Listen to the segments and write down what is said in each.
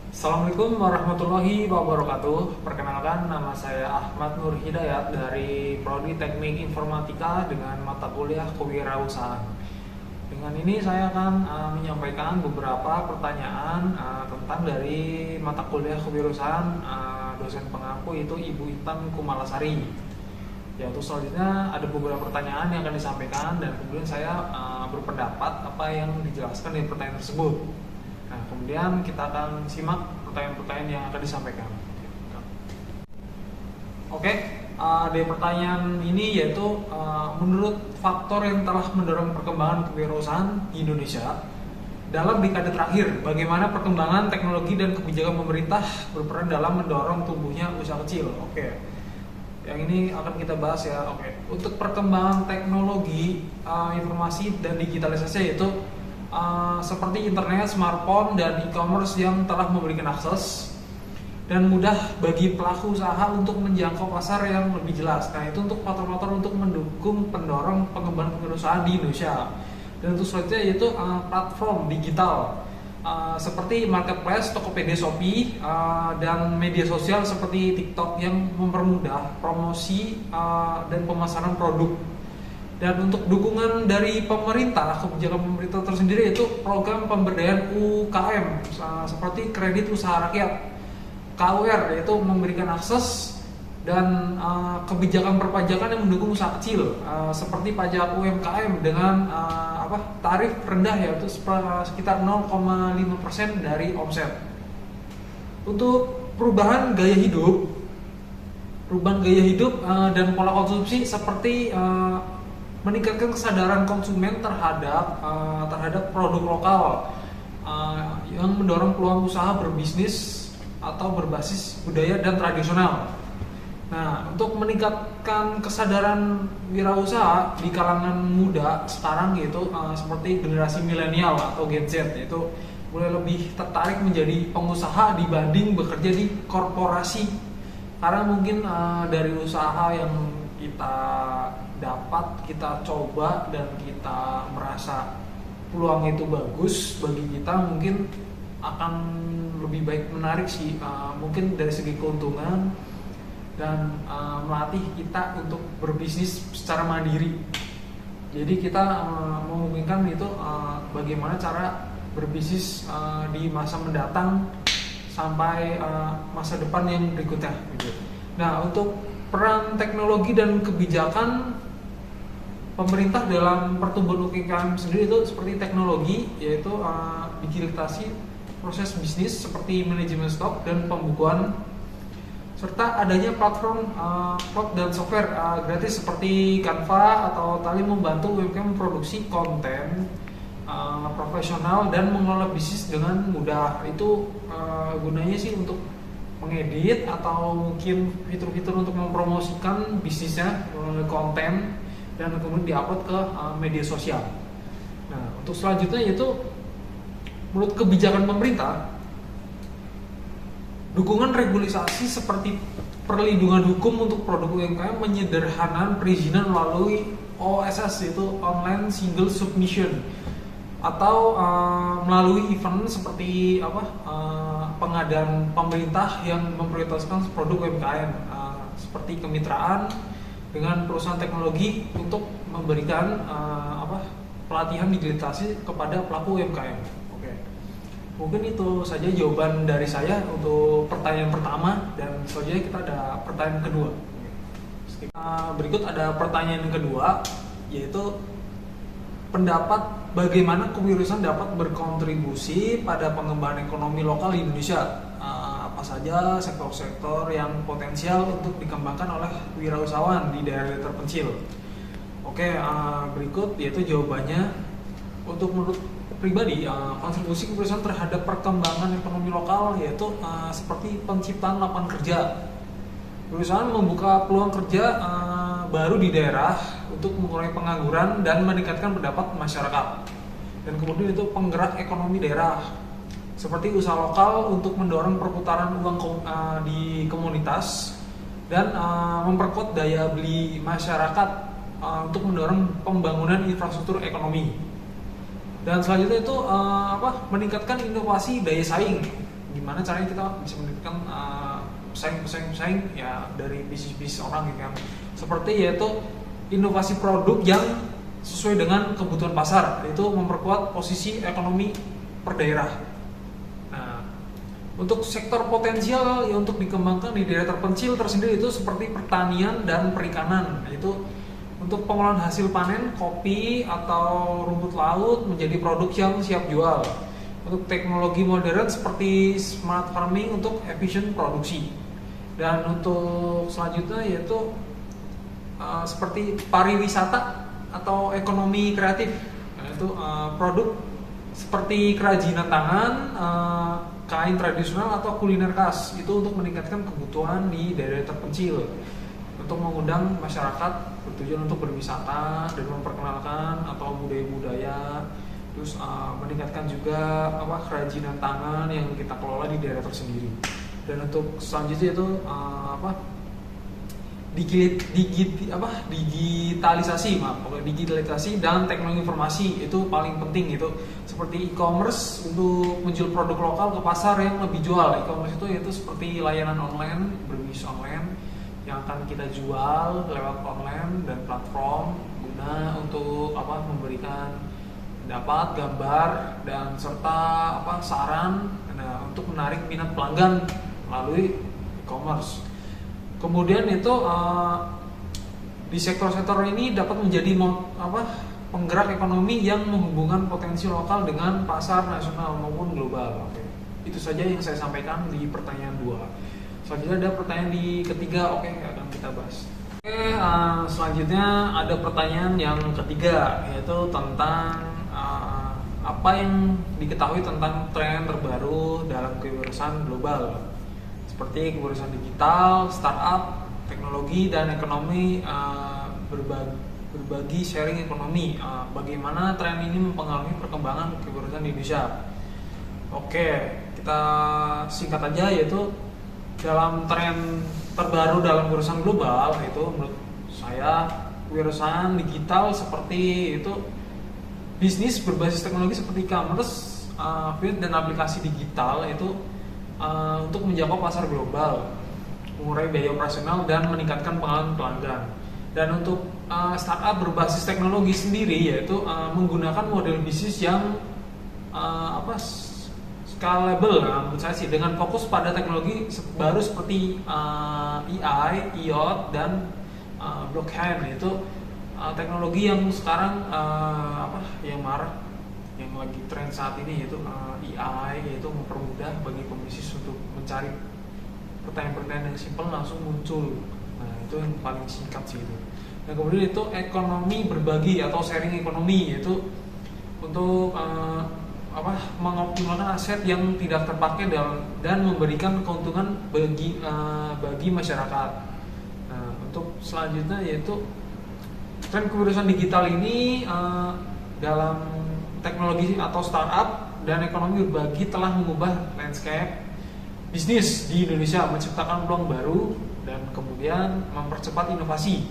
Assalamualaikum warahmatullahi wabarakatuh. Perkenalkan, nama saya Ahmad Nur Hidayat dari Prodi Teknik Informatika dengan mata kuliah Kewirausahaan. Dengan ini saya akan menyampaikan beberapa pertanyaan tentang dari mata kuliah Kewirausahaan dosen pengampu itu Ibu Intan Kumalasari. Ya, untuk selanjutnya ada beberapa pertanyaan yang akan disampaikan dan kemudian saya berpendapat apa yang dijelaskan di pertanyaan tersebut. Nah, kemudian kita akan simak pertanyaan-pertanyaan yang akan disampaikan. Oke, dari pertanyaan ini yaitu menurut faktor yang telah mendorong perkembangan kewirausahaan di Indonesia dalam dekade terakhir, bagaimana perkembangan teknologi dan kebijakan pemerintah berperan dalam mendorong tumbuhnya usaha kecil? Oke, yang ini akan kita bahas ya. Oke, untuk perkembangan teknologi informasi dan digitalisasi yaitu seperti internet, smartphone, dan e-commerce yang telah memberikan akses dan mudah bagi pelaku usaha untuk menjangkau pasar yang lebih jelas. Nah, itu untuk faktor-faktor untuk mendukung pendorong pengembangan kewirausahaan di Indonesia. Dan untuk selanjutnya yaitu platform digital seperti marketplace, Tokopedia, Shopee, dan media sosial seperti TikTok yang mempermudah promosi dan pemasaran produk. Dan untuk dukungan dari pemerintah, kebijakan pemerintah tersendiri yaitu program pemberdayaan UKM seperti kredit usaha rakyat KUR, yaitu memberikan akses dan kebijakan perpajakan yang mendukung usaha kecil seperti pajak UMKM dengan tarif rendah yaitu sekitar 0,5% dari omset. Untuk perubahan gaya hidup dan pola konsumsi seperti meningkatkan kesadaran konsumen terhadap produk lokal yang mendorong peluang usaha berbisnis atau berbasis budaya dan tradisional. Nah, untuk meningkatkan kesadaran wirausaha di kalangan muda sekarang yaitu seperti generasi milenial atau Gen Z, yaitu mulai lebih tertarik menjadi pengusaha dibanding bekerja di korporasi. Karena mungkin dari usaha yang kita dapat, kita coba dan kita merasa peluang itu bagus bagi kita, mungkin akan lebih baik menarik sih, mungkin dari segi keuntungan dan melatih kita untuk berbisnis secara mandiri. Jadi kita memungkinkan itu bagaimana cara berbisnis di masa mendatang sampai masa depan yang berikutnya gitu. Nah, untuk peran teknologi dan kebijakan pemerintah dalam pertumbuhan UMKM sendiri itu seperti teknologi, yaitu digitalisasi proses bisnis seperti manajemen stok dan pembukuan, serta adanya platform cloud dan software gratis seperti Canva atau Tali membantu UMKM memproduksi konten profesional dan mengelola bisnis dengan mudah. Itu gunanya sih untuk mengedit atau mungkin fitur-fitur untuk mempromosikan bisnisnya melalui konten dan kemudian diupload ke media sosial. Nah, untuk selanjutnya yaitu menurut kebijakan pemerintah, dukungan regulasi seperti perlindungan hukum untuk produk UMKM, menyederhanakan perizinan melalui OSS yaitu Online Single Submission, atau melalui event seperti pengadaan pemerintah yang memprioritaskan produk UMKM seperti kemitraan dengan perusahaan teknologi untuk memberikan pelatihan digitalisasi kepada pelaku UMKM. Mungkin itu saja jawaban dari saya untuk pertanyaan pertama, dan selanjutnya kita ada pertanyaan kedua. Berikut ada pertanyaan yang kedua, yaitu pendapat bagaimana kewirausahaan dapat berkontribusi pada pengembangan ekonomi lokal di Indonesia. Apa saja sektor-sektor yang potensial untuk dikembangkan oleh wirausahawan di daerah terpencil? Oke, berikut yaitu jawabannya. Untuk menurut pribadi, kontribusi kewirausahaan terhadap perkembangan ekonomi lokal yaitu seperti penciptaan lapangan kerja. Kewirausahaan membuka peluang kerja baru di daerah untuk mengurangi pengangguran dan meningkatkan pendapat masyarakat. Dan kemudian itu penggerak ekonomi daerah seperti usaha lokal untuk mendorong perputaran uang di komunitas dan memperkuat daya beli masyarakat untuk mendorong pembangunan infrastruktur ekonomi. Dan selanjutnya itu meningkatkan inovasi daya saing gimana caranya kita bisa meningkatkan pesaing ya dari bisnis orang gitu kan. Seperti yaitu inovasi produk yang sesuai dengan kebutuhan pasar, itu memperkuat posisi ekonomi per daerah. Nah, untuk sektor potensial ya untuk dikembangkan di daerah terpencil tersendiri itu seperti pertanian dan perikanan, yaitu untuk pengolahan hasil panen kopi atau rumput laut menjadi produk yang siap jual. Untuk teknologi modern seperti smart farming untuk efisien produksi. Dan untuk selanjutnya yaitu seperti pariwisata atau ekonomi kreatif, yaitu produk seperti kerajinan tangan, kain tradisional atau kuliner khas, itu untuk meningkatkan kebutuhan di daerah terpencil, untuk mengundang masyarakat bertujuan untuk berwisata dan memperkenalkan atau budaya-budaya, terus meningkatkan juga kerajinan tangan yang kita kelola di daerah tersendiri. Dan untuk selanjutnya itu digitalisasi dan teknologi informasi itu paling penting, itu seperti e-commerce untuk menjual produk lokal ke pasar yang lebih jual. E-commerce itu seperti layanan online, berbisnis online yang akan kita jual lewat online dan platform guna untuk memberikan pendapat, gambar dan serta saran untuk menarik minat pelanggan melalui e-commerce. Kemudian itu di sektor-sektor ini dapat menjadi penggerak ekonomi yang menghubungkan potensi lokal dengan pasar nasional maupun global. Oke. Itu saja yang saya sampaikan di pertanyaan 2. Selanjutnya ada pertanyaan di ketiga, akan kita bahas. Selanjutnya ada pertanyaan yang ketiga, yaitu tentang apa yang diketahui tentang tren terbaru dalam kewirausahaan global, seperti kewirausahaan digital, startup, teknologi, dan ekonomi berbagi sharing ekonomi. Bagaimana tren ini mempengaruhi perkembangan kewirausahaan di Indonesia? Oke, kita singkat aja, yaitu dalam tren terbaru dalam kewirausahaan global, itu menurut saya kewirausahaan digital seperti itu bisnis berbasis teknologi seperti e-commerce, feed dan aplikasi digital itu untuk menjangkau pasar global, mengurangi biaya operasional dan meningkatkan pengalaman pelanggan. Dan untuk startup berbasis teknologi sendiri, yaitu menggunakan model bisnis yang scalable, menurut saya sih, dengan fokus pada teknologi baru seperti AI, IoT dan blockchain. Itu teknologi yang sekarang yang yang lagi tren saat ini, yaitu AI, yaitu mempermudah bagi pebisnis untuk mencari pertanyaan-pertanyaan yang simpel langsung muncul. Nah, itu yang paling singkat sih itu. Dan kemudian itu ekonomi berbagi atau sharing ekonomi, yaitu untuk mengoptimalkan aset yang tidak terpakai dan memberikan keuntungan bagi masyarakat. Nah, untuk selanjutnya yaitu tren kewirausahaan digital ini dalam teknologi atau startup dan ekonomi berbagi telah mengubah landscape bisnis di Indonesia, menciptakan peluang baru dan kemudian mempercepat inovasi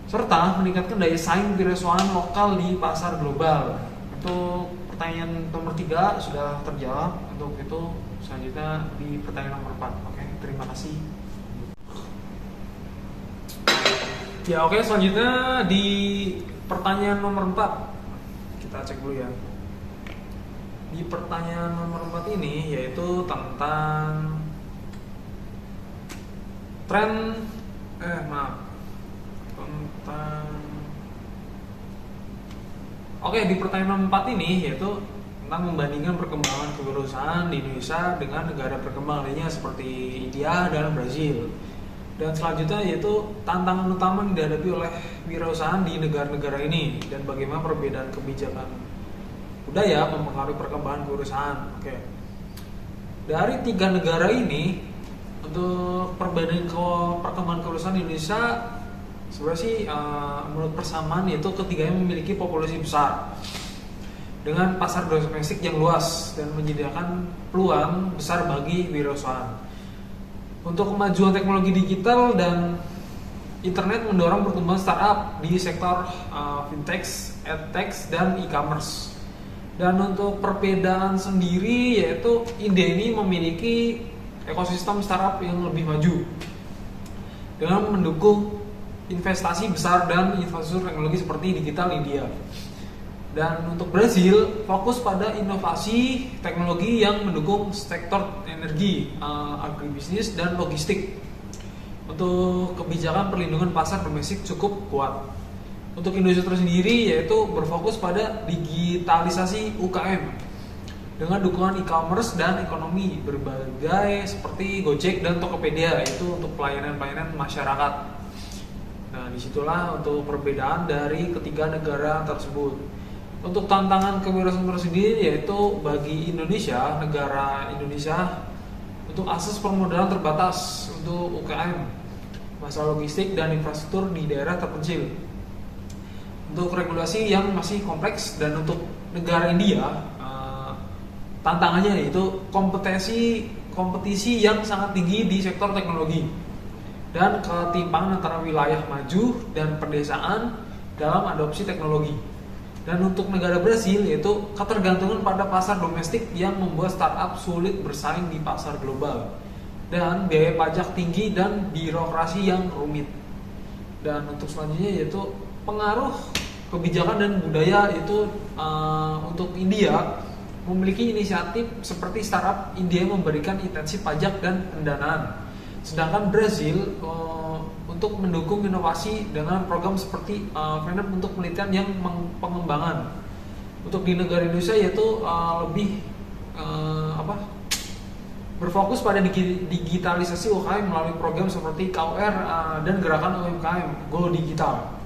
serta meningkatkan daya saing kewirausahaan lokal di pasar global. Untuk pertanyaan nomor 3 sudah terjawab. Untuk itu selanjutnya di pertanyaan nomor 4. Oke, terima kasih. Ya, selanjutnya di pertanyaan nomor 4 kita cek dulu ya. Di pertanyaan nomor 4 ini yaitu tentang tren di pertanyaan nomor 4 ini yaitu tentang membandingkan perkembangan kewirausahaan di Indonesia dengan negara berkembang lainnya seperti India dan Brazil. Dan selanjutnya yaitu tantangan utama yang dihadapi oleh wirausahaan di negara-negara ini dan bagaimana perbedaan kebijakan budaya mempengaruhi perkembangan kewirausahaan. Oke. Dari 3 negara ini, untuk perbedaan perkembangan kewirausahaan di Indonesia sebenarnya sih menurut persamaan, yaitu ketiganya memiliki populasi besar dengan pasar domestik yang luas dan menyediakan peluang besar bagi wirausahaan. Untuk kemajuan teknologi digital dan internet mendorong pertumbuhan startup di sektor fintech, edtech, dan e-commerce. Dan untuk perbedaan sendiri yaitu India ini memiliki ekosistem startup yang lebih maju dengan mendukung investasi besar dan infrastruktur teknologi seperti digital India. Dan untuk Brazil fokus pada inovasi teknologi yang mendukung sektor energi, agribisnis dan logistik. Untuk kebijakan perlindungan pasar domestik cukup kuat. Untuk Indonesia tersendiri yaitu berfokus pada digitalisasi UKM dengan dukungan e-commerce dan ekonomi berbagai seperti Gojek dan Tokopedia, itu untuk pelayanan-pelayanan masyarakat. Nah, disitulah untuk perbedaan dari ketiga negara tersebut. Untuk tantangan kewirausahaan tersendiri yaitu bagi Indonesia, negara Indonesia, untuk akses permodalan terbatas untuk UKM, masalah logistik dan infrastruktur di daerah terpencil, untuk regulasi yang masih kompleks, dan untuk negara India tantangannya yaitu kompetisi yang sangat tinggi di sektor teknologi dan ketimpangan antara wilayah maju dan pedesaan dalam adopsi teknologi. Dan untuk negara Brasil yaitu ketergantungan pada pasar domestik yang membuat startup sulit bersaing di pasar global, dan biaya pajak tinggi dan birokrasi yang rumit. Dan untuk selanjutnya yaitu pengaruh kebijakan dan budaya itu untuk India memiliki inisiatif seperti startup India memberikan intensif pajak dan pendanaan, sedangkan Brasil untuk mendukung inovasi dengan program seperti Frenep untuk penelitian yang pengembangan. Untuk di negara Indonesia yaitu lebih berfokus pada digitalisasi UKM melalui program seperti KUR dan gerakan UMKM Go Digital.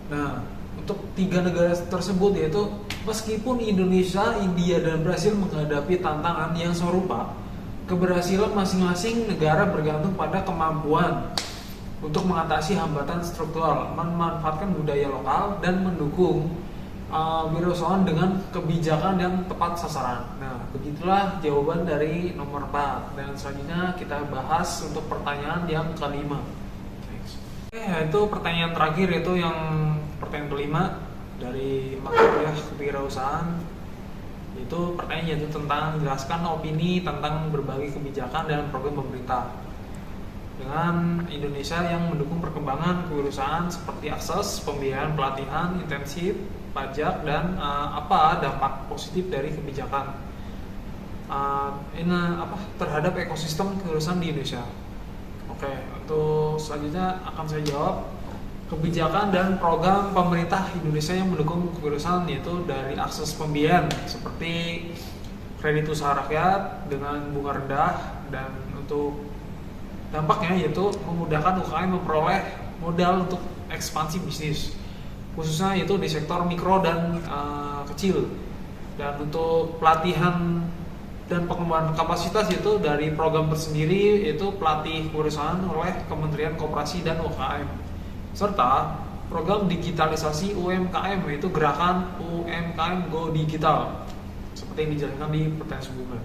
Nah, untuk tiga negara tersebut yaitu meskipun Indonesia, India, dan Brasil menghadapi tantangan yang serupa, keberhasilan masing-masing negara bergantung pada kemampuan untuk mengatasi hambatan struktural, memanfaatkan budaya lokal, dan mendukung wirausahaan dengan kebijakan yang tepat sasaran. Nah, begitulah jawaban dari nomor 4. Dan selanjutnya kita bahas untuk pertanyaan yang kelima. Itu pertanyaan terakhir, yaitu yang pertanyaan kelima dari mata kuliah kewirausahaan. Itu pertanyaan yaitu tentang jelaskan opini tentang berbagai kebijakan dan program pemerintah dengan Indonesia yang mendukung perkembangan kewirausahaan seperti akses, pembiayaan, pelatihan intensif, pajak, dan apa dampak positif dari kebijakan terhadap ekosistem kewirausahaan di Indonesia. Oke, untuk selanjutnya akan saya jawab kebijakan dan program pemerintah Indonesia yang mendukung kewirausahaan, yaitu dari akses pembiayaan seperti kredit usaha rakyat dengan bunga rendah, dan untuk dampaknya yaitu memudahkan UKM memperoleh modal untuk ekspansi bisnis, khususnya yaitu di sektor mikro dan kecil. Dan untuk pelatihan dan pengembangan kapasitas yaitu dari program tersendiri yaitu pelatih kewirausahaan oleh Kementerian Koperasi dan UKM, serta program digitalisasi UMKM yaitu gerakan UMKM Go Digital seperti yang dijalankan di pertanyaan sebelumnya.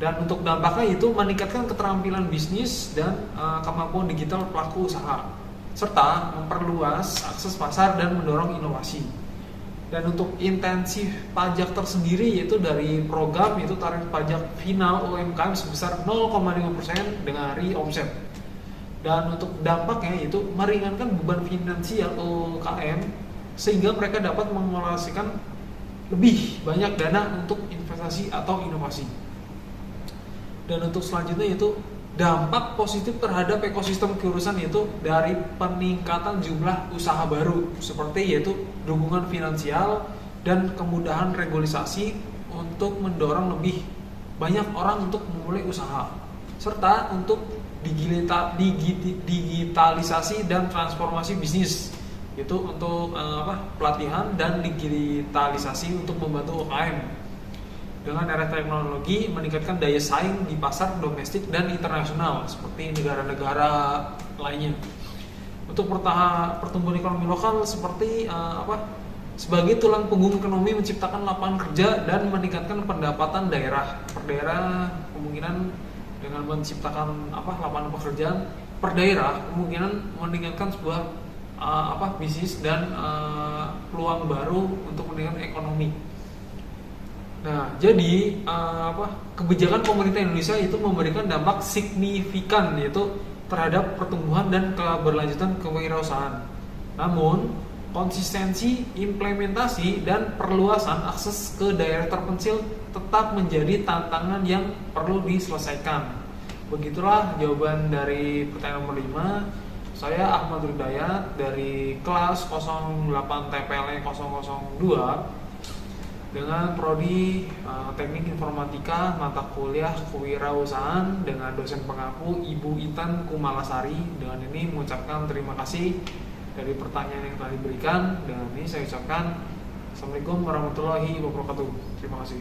Dan untuk dampaknya itu meningkatkan keterampilan bisnis dan kemampuan digital pelaku usaha, serta memperluas akses pasar dan mendorong inovasi. Dan untuk intensif pajak tersendiri yaitu dari program itu tarif pajak final UMKM sebesar 0,5% dari omset. Dan untuk dampaknya itu meringankan beban finansial UMKM sehingga mereka dapat mengalokasikan lebih banyak dana untuk investasi atau inovasi. Dan untuk selanjutnya itu dampak positif terhadap ekosistem kewirausahaan yaitu dari peningkatan jumlah usaha baru seperti yaitu dukungan finansial dan kemudahan regulasi untuk mendorong lebih banyak orang untuk memulai usaha, serta untuk digitalisasi dan transformasi bisnis yaitu untuk pelatihan dan digitalisasi untuk membantu UKM dengan era teknologi meningkatkan daya saing di pasar domestik dan internasional seperti negara-negara lainnya. Untuk pertumbuhan ekonomi lokal seperti sebagai tulang punggung ekonomi menciptakan lapangan kerja dan meningkatkan pendapatan daerah per daerah, kemungkinan dengan menciptakan lapangan pekerjaan per daerah kemungkinan meningkatkan sebuah bisnis dan peluang baru untuk meningkatkan ekonomi. Nah, jadi kebijakan pemerintah Indonesia itu memberikan dampak signifikan yaitu terhadap pertumbuhan dan keberlanjutan kewirausahaan. Namun, konsistensi implementasi dan perluasan akses ke daerah terpencil tetap menjadi tantangan yang perlu diselesaikan. Begitulah jawaban dari pertanyaan nomor 5. Saya Ahmad Rudayat dari kelas 08 TPL 002 dengan prodi Teknik Informatika mata kuliah Kewirausahaan dengan dosen pengaku Ibu Intan Kumalasari. Dengan ini mengucapkan terima kasih dari pertanyaan yang telah diberikan. Dengan ini saya ucapkan Assalamualaikum warahmatullahi wabarakatuh. Terima kasih.